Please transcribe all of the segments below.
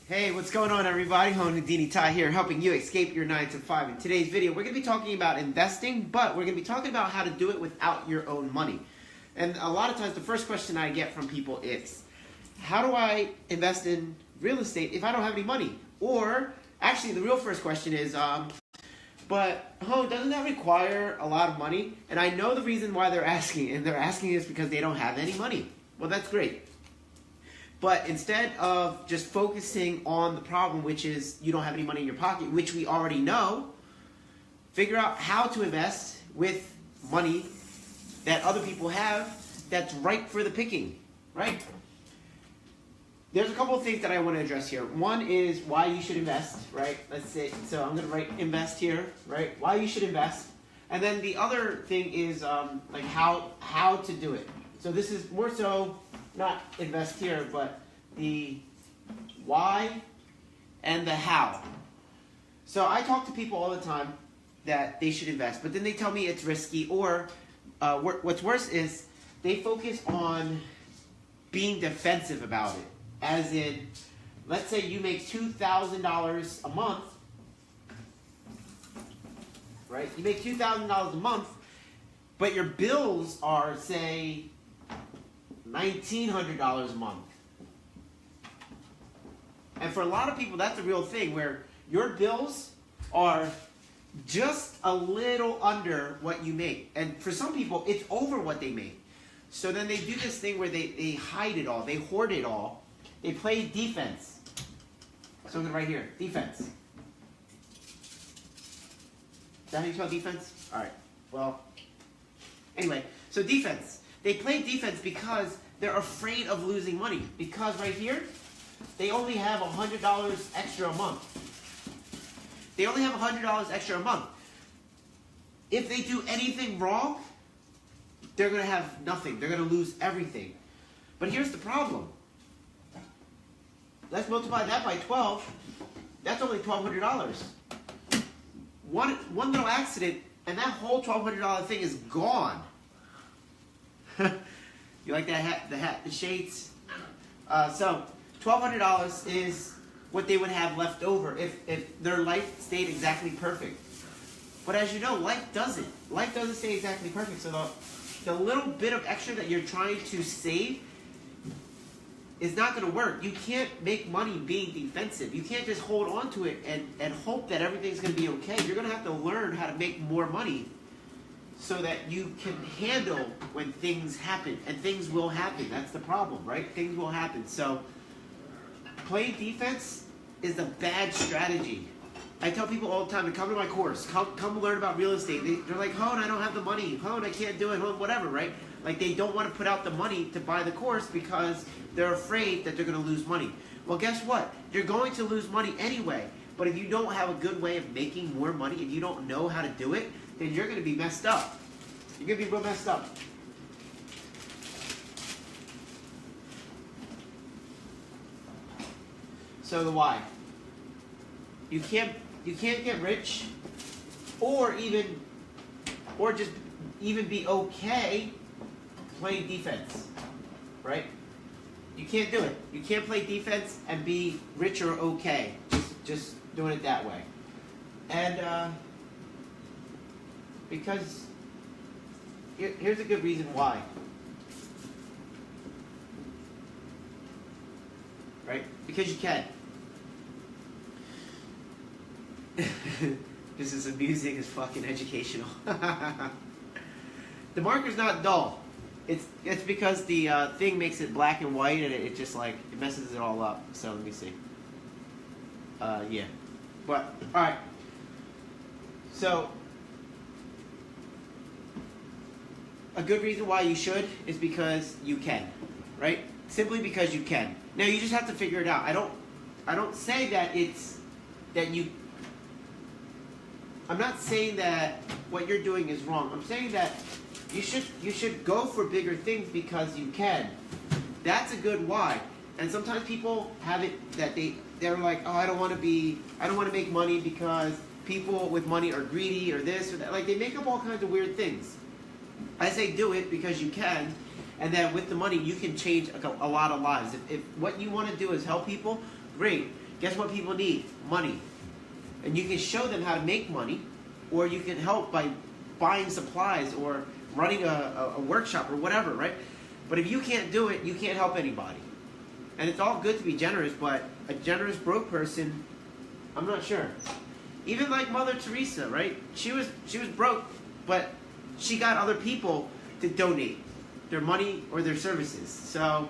Hey, what's going on, everybody? Houdini Ty here, helping you escape your 9 to 5. In today's video, we're going to be talking about investing, but we're going to be talking about how to do it without your own money. And a lot of times, the first question I get from people is, how do I invest in real estate if I don't have any money? Or, actually, the real first question is, doesn't that require a lot of money? And I know the reason why they're asking, and they're asking is because they don't have any money. Well, that's great. But instead of just focusing on the problem, which is you don't have any money in your pocket, which we already know, figure out how to invest with money that other people have that's ripe for the picking, right? There's a couple of things that I want to address here. One is why you should invest, right? Let's say, so I'm going to write invest here, right? Why you should invest. And then the other thing is like how to do it. So this is more so not invest here, but the why and the how. So I talk to people all the time that they should invest, but then they tell me it's risky, or what's worse is they focus on being defensive about it. As in, let's say you make $2,000 a month, right? You make $2,000 a month, but your bills are, say, $1,900 a month. And for a lot of people, that's a real thing, where your bills are just a little under what you make. And for some people, it's over what they make. So then they do this thing where they hide it all, they hoard it all, they play defense. So right here, defense. Is that how you spell defense? All right, well, anyway, so defense. They play defense because they're afraid of losing money. Because right here, they only have $100 extra a month. They only have $100 extra a month. If they do anything wrong, they're going to have nothing. They're going to lose everything. But here's the problem. Let's multiply that by 12. That's only $1,200. One little accident, and that whole $1,200 thing is gone. You like that hat? The hat, the shades. So $1,200 is what they would have left over if their life stayed exactly perfect. But as you know, life doesn't. Life doesn't stay exactly perfect. So the little bit of extra that you're trying to save is not going to work. You can't make money being defensive. You can't just hold on to it and hope that everything's going to be okay. You're going to have to learn how to make more money so that you can handle when things happen. And things will happen. That's the problem, right? Things will happen. So playing defense is a bad strategy. I tell people all the time to come to my course. Come learn about real estate. They're like, Hone, I don't have the money. Hone, I can't do it. Hone, whatever, right? Like they don't want to put out the money to buy the course because they're afraid that they're going to lose money. Well, guess what? You're going to lose money anyway. But if you don't have a good way of making more money, if you don't know how to do it, then you're going to be messed up. You're going to be real messed up. So the why. You can't get rich or just even be okay playing defense, right? You can't do it. You can't play defense and be rich or okay. Just doing it that way. And because here's a good reason why. Right? Because you can. This is amusing as fucking educational. The marker's not dull. It's because the thing makes it black and white, and it just like it messes it all up. So let me see. Yeah, but all right. So a good reason why you should is because you can, right? Simply because you can. Now you just have to figure it out. I don't say that it's that you. I'm not saying that what you're doing is wrong. I'm saying that you should go for bigger things because you can. That's a good why. And sometimes people have it that they're like, oh, I don't want to make money because people with money are greedy or this or that. Like they make up all kinds of weird things. I say do it because you can, and then with the money you can change a lot of lives. If what you want to do is help people, great. Guess what people need? Money. And you can show them how to make money, or you can help by buying supplies or running a workshop or whatever, right? But if you can't do it, you can't help anybody. And it's all good to be generous, but a generous broke person, I'm not sure. Even like Mother Teresa, right? She was broke, but she got other people to donate their money or their services. So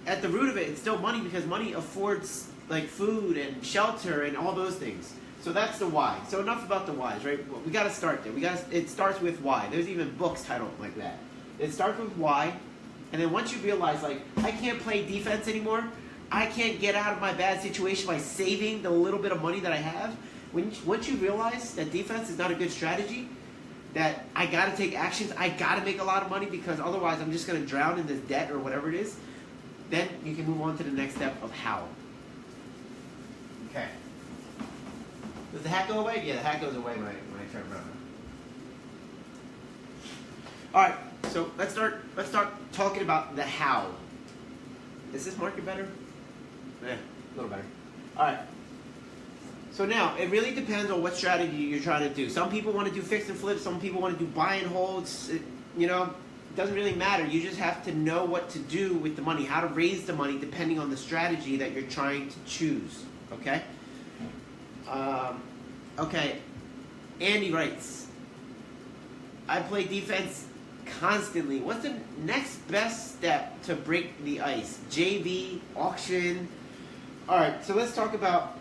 at the root of it, it's still money, because money affords like food and shelter and all those things. So that's the why. So enough about the whys, right? We got to start there. It starts with why. There's even books titled like that. It starts with why, and then once you realize, like, I can't play defense anymore, I can't get out of my bad situation by saving the little bit of money that I have. Once you realize that defense is not a good strategy, that I got to take actions, I got to make a lot of money because otherwise I'm just going to drown in this debt or whatever it is, then you can move on to the next step of how. Okay. Does the hat go away? Yeah, the hat goes away when I turn around. All right, so let's start talking about the how. Is this marker better? Yeah, a little better. All right. So now, it really depends on what strategy you're trying to do. Some people want to do fix and flip. Some people want to do buy and holds. It doesn't really matter. You just have to know what to do with the money, how to raise the money depending on the strategy that you're trying to choose. Okay? Okay. Andy writes, I play defense constantly. What's the next best step to break the ice? JV, auction. All right, so let's talk about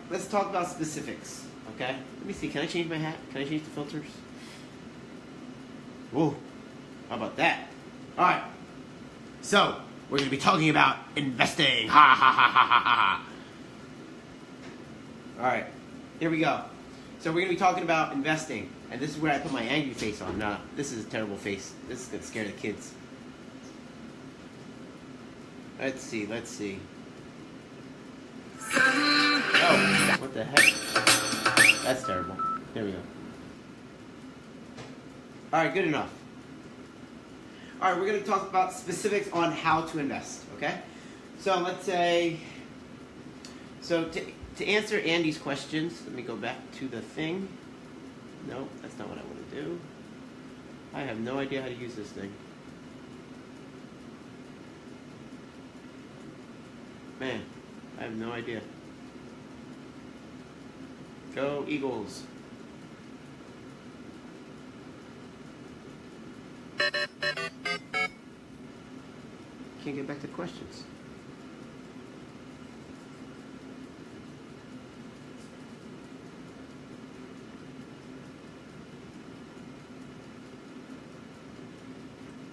specifics. Okay, let me see. Can I change my hat? Can I change the filters? Whoa, how about that? All right, so we're going to be talking about investing. Ha ha ha ha ha ha. All right, here we go. So we're going to be talking about investing, and this is where I put my angry face on. Nah, this is a terrible face. This is going to scare the kids. Let's see. Oh, what the heck? That's terrible. There we go. Alright, good enough. Alright, we're going to talk about specifics on how to invest, okay? So let's say, to answer Andy's questions, let me go back to the thing. No, that's not what I want to do. I have no idea how to use this thing. Man, I have no idea. Go Eagles. Can't get back to questions.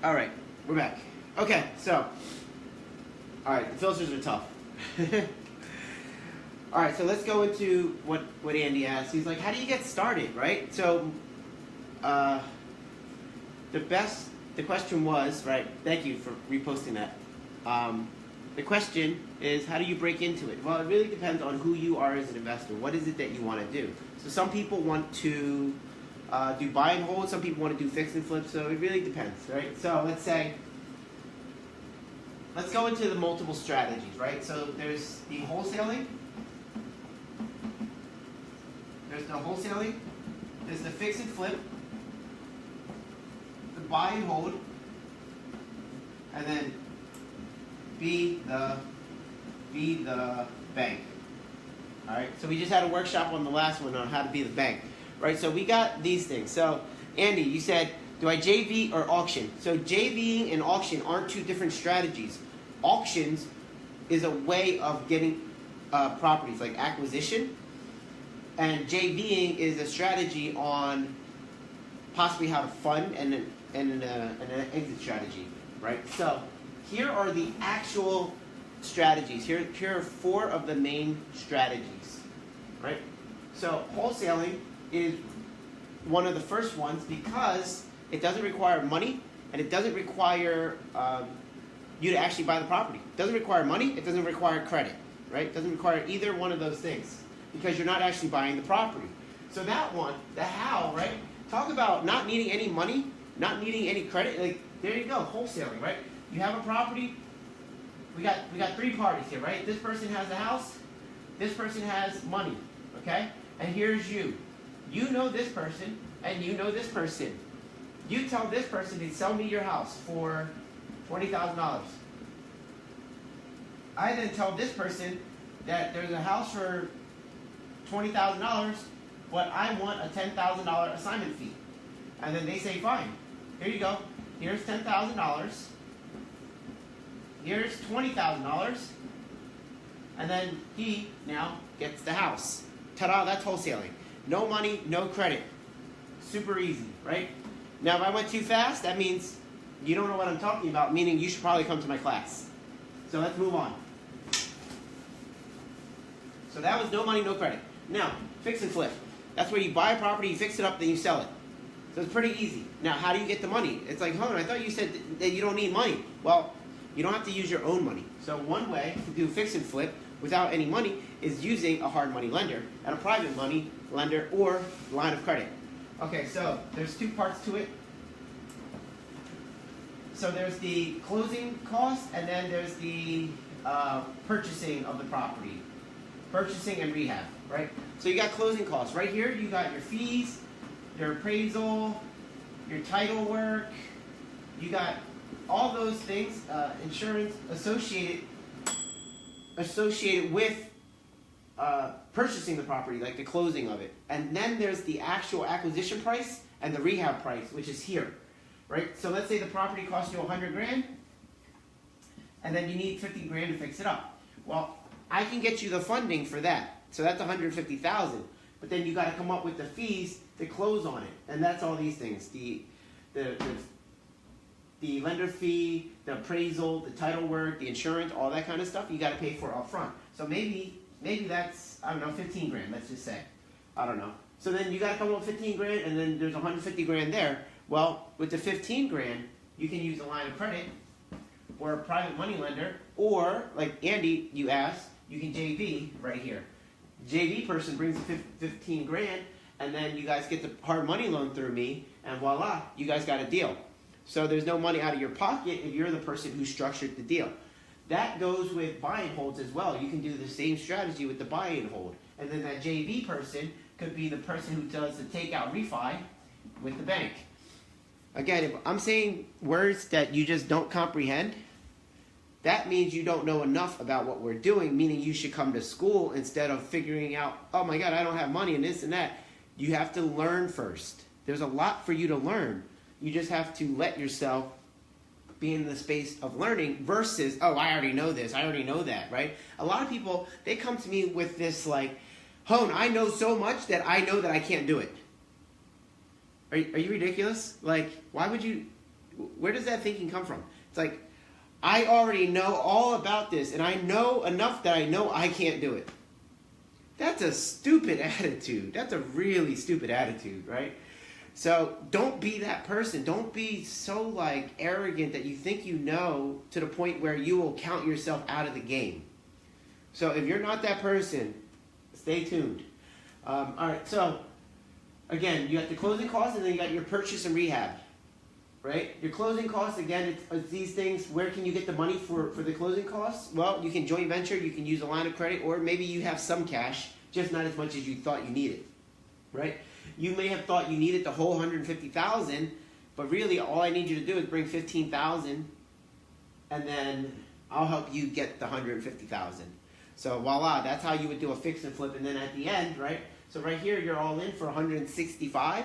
All right, we're back. Okay, so, all right, the filters are tough. All right, so let's go into what Andy asked. He's like, how do you get started, right? So, the question was, right, thank you for reposting that. The question is, how do you break into it? Well, it really depends on who you are as an investor. What is it that you want to do? So some people want to do buy and hold. Some people want to do fix and flip. So it really depends, right? So let's go into the multiple strategies, right? So there's the wholesaling. There's the fix and flip, the buy and hold, and then be the bank. All right. So we just had a workshop on the last one on how to be the bank, right? So we got these things. So Andy, you said, do I JV or auction? So JVing and auction aren't two different strategies. Auctions is a way of getting properties, like acquisition. And JVing is a strategy on possibly how to fund and an exit strategy, right? So here are the actual strategies. Here are 4 of the main strategies, right? So wholesaling is one of the first ones because it doesn't require money and it doesn't require you to actually buy the property. It doesn't require money. It doesn't require credit, right? It doesn't require either one of those things because you're not actually buying the property. So that one, the how, right? Talk about not needing any money, not needing any credit. Like, there you go, wholesaling, right? You have a property, we got three parties here, right? This person has a house, this person has money, okay? And here's you. You know this person, and you know this person. You tell this person to sell me your house for $20,000. I then tell this person that there's a house for $20,000, but I want a $10,000 assignment fee. And then they say, fine, here you go. Here's $10,000. Here's $20,000. And then he now gets the house. Ta-da, that's wholesaling. No money, no credit. Super easy, right? Now, if I went too fast, that means you don't know what I'm talking about, meaning you should probably come to my class. So let's move on. So that was no money, no credit. Now, fix and flip. That's where you buy a property, you fix it up, then you sell it. So it's pretty easy. Now, how do you get the money? It's like, I thought you said that you don't need money. Well, you don't have to use your own money. So one way to do fix and flip without any money is using a hard money lender and a private money lender or line of credit. Okay, so there's two parts to it. So there's the closing cost, and then there's the purchasing of the property. Purchasing and rehab, right? So you got closing costs. Right here, you got your fees, your appraisal, your title work. You got all those things, insurance associated with purchasing the property, like the closing of it. And then there's the actual acquisition price and the rehab price, which is here, right? So let's say the property costs you $100,000, and then you need $50,000 to fix it up. Well, I can get you the funding for that, so that's $150,000. But then you got to come up with the fees to close on it, and that's all these things: the lender fee, the appraisal, the title work, the insurance, all that kind of stuff. You got to pay for up front. So maybe that's, I don't know, $15,000. Let's just say, I don't know. So then you got to come up with $15,000, and then there's $150,000 there. Well, with the $15,000, you can use a line of credit or a private money lender, or like Andy, you asked, you can JV right here. JV person brings $15,000, and then you guys get the hard money loan through me, and voila, you guys got a deal. So there's no money out of your pocket if you're the person who structured the deal. That goes with buy and holds as well. You can do the same strategy with the buy and hold. And then that JV person could be the person who does the takeout refi with the bank. Again, if I'm saying words that you just don't comprehend, that means you don't know enough about what we're doing, meaning you should come to school instead of figuring out, oh my God, I don't have money and this and that. You have to learn first. There's a lot for you to learn. You just have to let yourself be in the space of learning versus, oh, I already know this, I already know that, right? A lot of people, they come to me with this like, Hone, I know so much that I know that I can't do it. Are you ridiculous? Like, why would you, where does that thinking come from? It's like, I already know all about this, and I know enough that I know I can't do it. That's a stupid attitude. That's a really stupid attitude, right? So don't be that person. Don't be so like arrogant that you think you know to the point where you will count yourself out of the game. So if you're not that person, stay tuned. All right, so again, you got the closing costs, and then you got your purchase and rehab. Right? Your closing costs, again, it's these things. Where can you get the money for the closing costs? Well, you can joint venture, you can use a line of credit, or maybe you have some cash, just not as much as you thought you needed. Right? You may have thought you needed the whole $150,000, but really all I need you to do is bring $15,000, and then I'll help you get the $150,000. So voila, that's how you would do a fix and flip, and then at the end, right? So right here, you're all in for $165,000.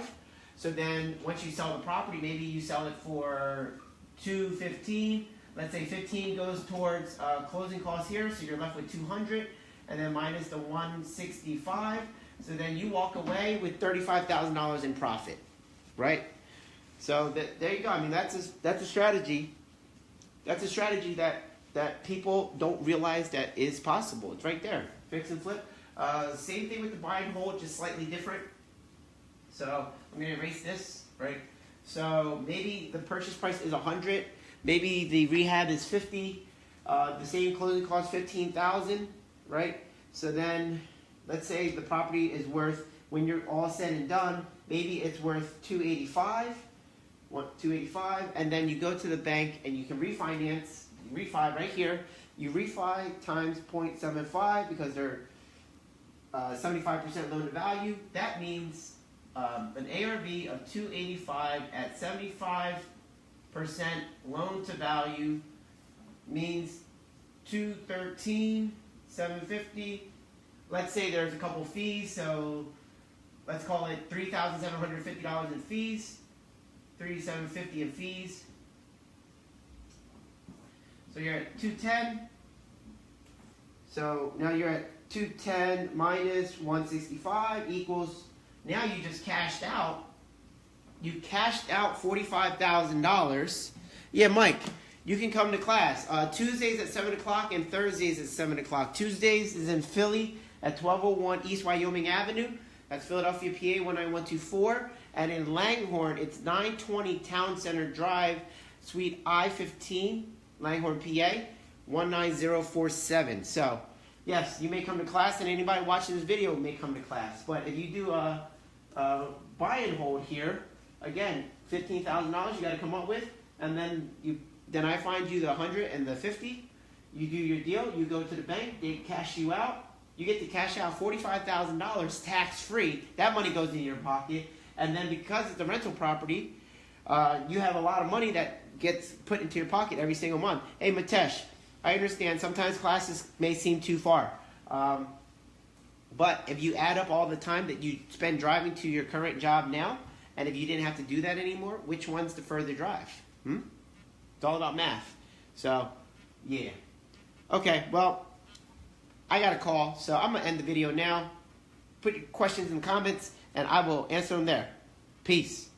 So then once you sell the property, maybe you sell it for $215,000. Let's say $15,000 goes towards closing costs here, so you're left with $200,000, and then minus the $165,000. So then you walk away with $35,000 in profit, right? So there you go. I mean, that's a strategy. That's a strategy that people don't realize that is possible. It's right there. Fix and flip. Same thing with the buy and hold, just slightly different. So I'm going to erase this, right? So maybe the purchase price is $100,000. Maybe the rehab is $50,000. The same closing cost $15,000, right? So then let's say the property is worth, when you're all said and done, maybe it's worth $285,000, and then you go to the bank and you can refinance, refi right here, You refi times 0.75 because they're 75% loan to value. That means an ARV of 285 at 75% loan to value means 213, 750. Let's say there's a couple fees, so let's call it $3,750 in fees, $3,750 in fees. So you're at 210. So now you're at 210 minus 165 equals, now you just cashed out. You cashed out $45,000. Yeah, Mike, you can come to class. Tuesdays at 7 o'clock and Thursdays at 7 o'clock. Tuesdays is in Philly at 1201 East Wyoming Avenue. That's Philadelphia, PA 19124. And in Langhorne, it's 920 Town Center Drive, Suite I-15, Langhorne, PA 19047. So, yes, you may come to class, and anybody watching this video may come to class. But if you do a buy and hold here, again, $15,000 you got to come up with, and then I find you the 100 and the 50. You do your deal. You go to the bank. They cash you out. You get to cash out $45,000 tax-free. That money goes in your pocket. And then because it's a rental property, you have a lot of money that gets put into your pocket every single month. Hey, Mitesh, I understand sometimes classes may seem too far. But if you add up all the time that you spend driving to your current job now, and if you didn't have to do that anymore, which one's the further drive? It's all about math. So, yeah. Okay, well, I got a call, so I'm going to end the video now. Put your questions in the comments, and I will answer them there. Peace.